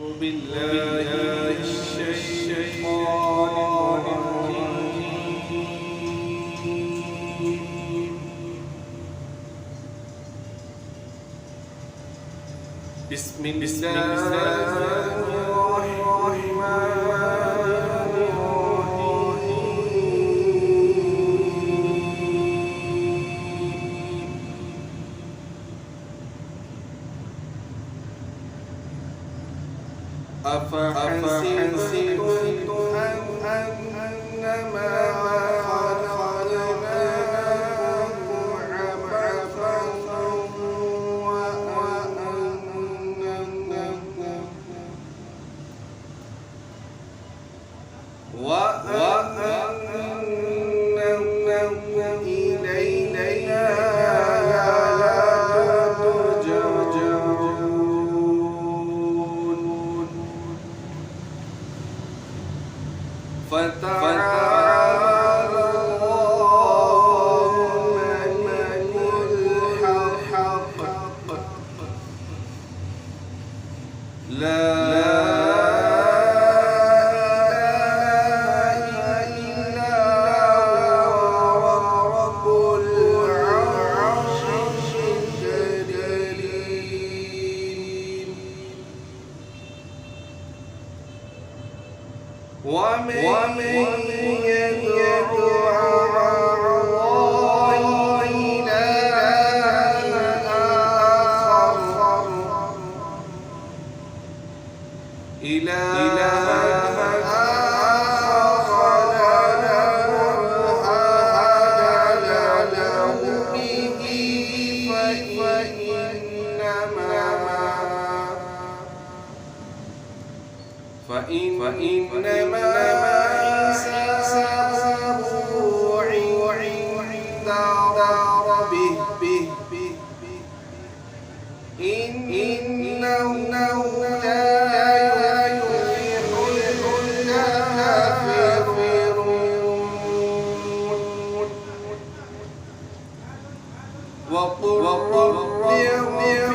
بالله الشيطان الرجيم. بسم الله الرحمن أفحسبتم أنما خلقناكم عبثا وأنكم إلينا لا ترجعون. فتعالى الله الملك الحق لا إله إلا هو رب العرش الكريم. ومن يدعو مع الله إلها آخر لا برهان له به فإنما حسابه عند ربه إنه لا يفلح الكافرون. وقل رب اغفر